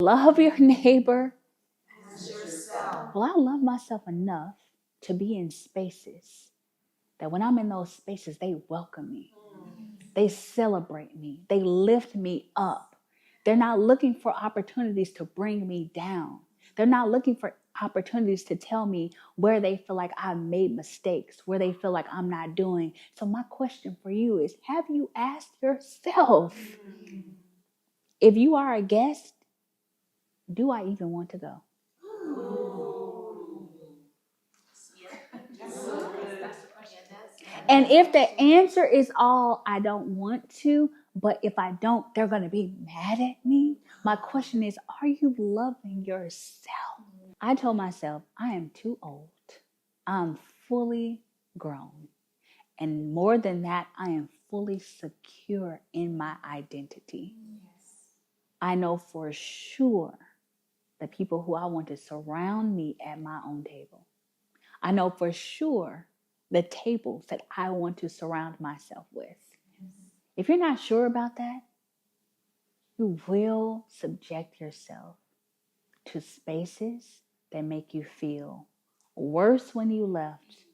Love your neighbor As yourself. Well, I love myself enough to be in spaces that when I'm in those spaces, they welcome me. They celebrate me. They lift me up. They're not looking for opportunities to bring me down. They're not looking for opportunities to tell me where they feel like I've made mistakes, where they feel like I'm not doing. So my question for you is, have you asked yourself, if you are a guest, do I even want to go? And if the answer is all, I don't want to, but if I don't, they're going to be mad at me. My question is, are you loving yourself? I told myself, I am too old. I'm fully grown. And more than that, I am fully secure in my identity. I know for sure the people who I want to surround me at my own table. I know for sure the tables that I want to surround myself with. If you're not sure about that, you will subject yourself to spaces that make you feel worse when you left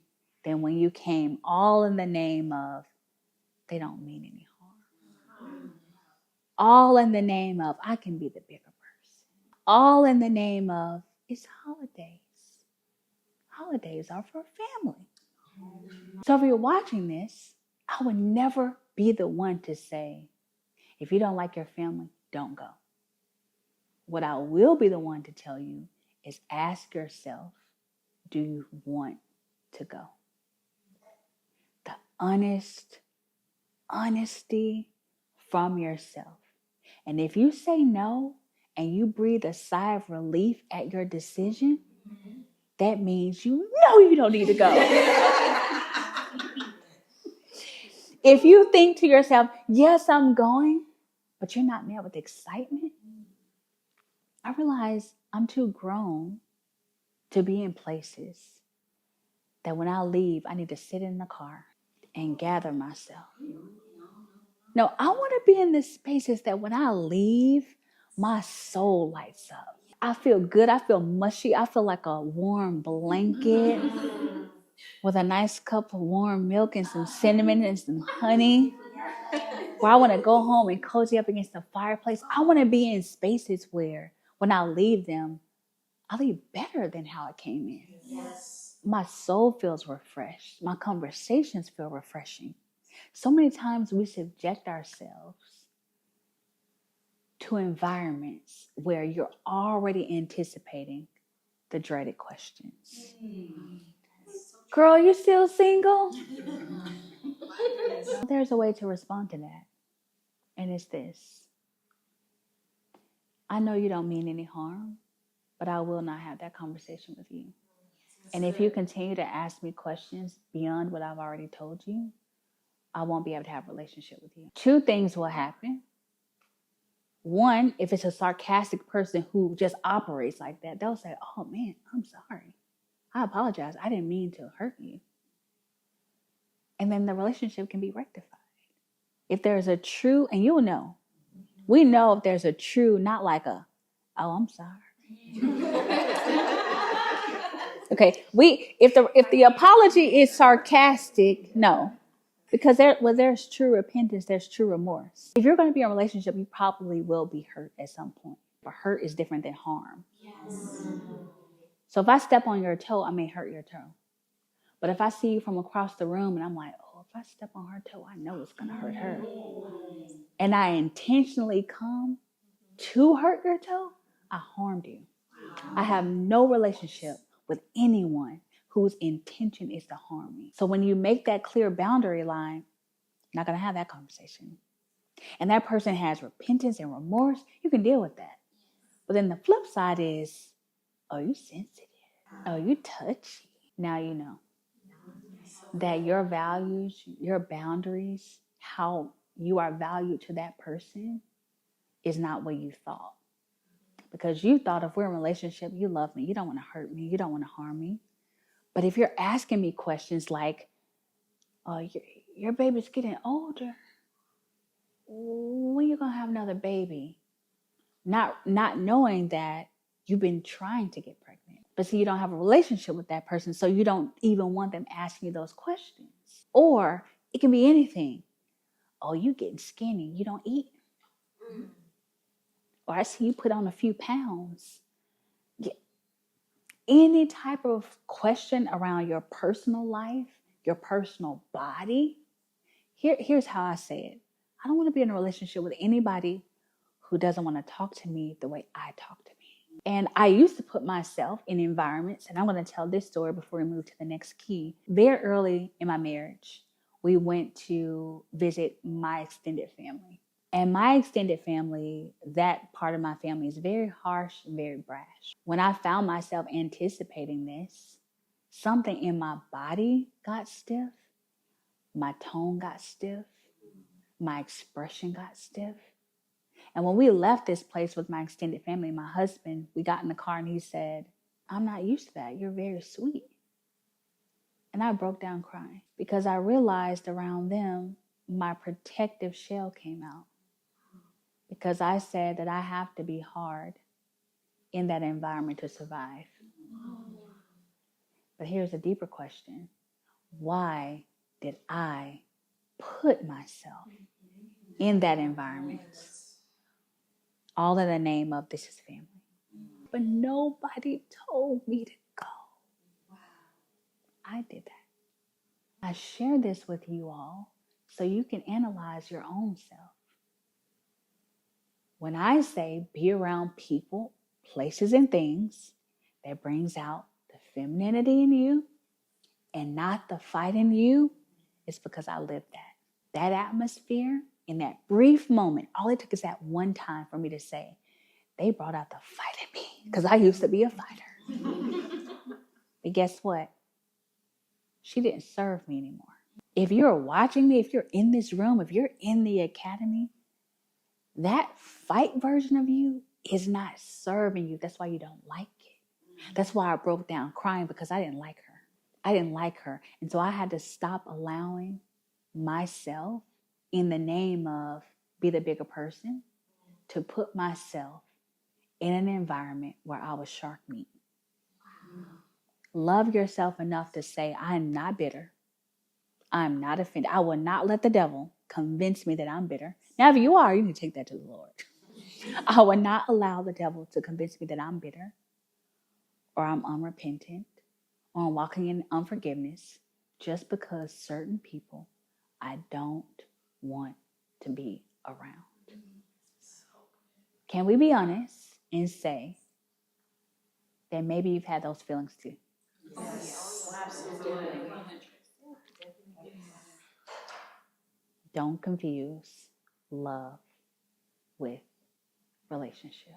than when you came, all in the name of they don't mean any harm. All in the name of I can be the bigger person. All in the name of it's holidays. Holidays are for family. So if you're watching this, I would never be the one to say, if you don't like your family, don't go. What I will be the one to tell you is ask yourself, do you want to go? The honesty from yourself. And if you say no and you breathe a sigh of relief at your decision, that means you know you don't need to go. If you think to yourself, yes, I'm going, but you're not met with excitement, I realize I'm too grown to be in places that when I leave, I need to sit in the car and gather myself. No, I want to be in the spaces that when I leave, my soul lights up. I feel good. I feel mushy. I feel like a warm blanket with a nice cup of warm milk and some cinnamon and some honey. Where I want to go home and cozy up against the fireplace. I want to be in spaces where when I leave them, I leave better than how I came in. Yes. My soul feels refreshed. My conversations feel refreshing. So many times we subject ourselves to environments where you're already anticipating the dreaded questions. Girl, you still single? There's a way to respond to that. And it's this. I know you don't mean any harm, but I will not have that conversation with you. And if you continue to ask me questions beyond what I've already told you, I won't be able to have a relationship with you. Two things will happen. One, if it's a sarcastic person who just operates like that, they'll say, oh man, I'm sorry. I apologize. I didn't mean to hurt you. And then the relationship can be rectified. If there's a true, and you'll know, we know if there's a true, not like a, oh, I'm sorry. Okay, if the apology is sarcastic, no. Because there's true repentance, there's true remorse. If you're going to be in a relationship, you probably will be hurt at some point. But hurt is different than harm. Yes. So if I step on your toe, I may hurt your toe. But if I see you from across the room and I'm like, oh, if I step on her toe, I know it's going to hurt her. And I intentionally come to hurt your toe, I harmed you. I have no relationship with anyone whose intention is to harm me. So when you make that clear boundary line, you're not going to have that conversation. And that person has repentance and remorse, you can deal with that. But then the flip side is, oh, you sensitive. Oh, you touchy. Now you know that your values, your boundaries, how you are valued to that person is not what you thought. Because you thought if we're in a relationship, you love me. You don't want to hurt me. You don't want to harm me. But if you're asking me questions like, oh, your baby's getting older. When are you going to have another baby? not knowing that you've been trying to get pregnant. But see, you don't have a relationship with that person, so you don't even want them asking you those questions. Or it can be anything. Oh, you getting skinny, you don't eat. Or I see you put on a few pounds. Any type of question around your personal life, your personal body. Here's how I say it. I don't want to be in a relationship with anybody who doesn't want to talk to me the way I talk to me. And I used to put myself in environments, and I'm going to tell this story before we move to the next key. Very early in my marriage, we went to visit my extended family. And my extended family, that part of my family is very harsh and very brash. When I found myself anticipating this, something in my body got stiff, my tone got stiff, my expression got stiff. And when we left this place with my extended family, my husband, we got in the car and he said, I'm not used to that. You're very sweet. And I broke down crying because I realized around them, my protective shell came out. Because I said that I have to be hard in that environment to survive. But here's a deeper question. Why did I put myself in that environment? All in the name of this is family. But nobody told me to go. I did that. I share this with you all so you can analyze your own self. When I say be around people, places, and things that brings out the femininity in you and not the fight in you, it's because I lived that. That atmosphere in that brief moment, all it took is that one time for me to say, they brought out the fight in me because I used to be a fighter. But guess what? She didn't serve me anymore. If you're watching me, if you're in this room, if you're in the academy, that fight version of you is not serving you. That's why you don't like it. That's why I broke down crying, because I didn't like her. I didn't like her. And so I had to stop allowing myself, in the name of be the bigger person, to put myself in an environment where I was shark meat. Love yourself enough to say, I'm not bitter. I'm not offended. I will not let the devil convince me that I'm bitter. Now, if you are, you can take that to the Lord. I will not allow the devil to convince me that I'm bitter or I'm unrepentant or I'm walking in unforgiveness just because certain people I don't want to be around. Can we be honest and say that maybe you've had those feelings too? Yes. Absolutely. Don't confuse love with relationship.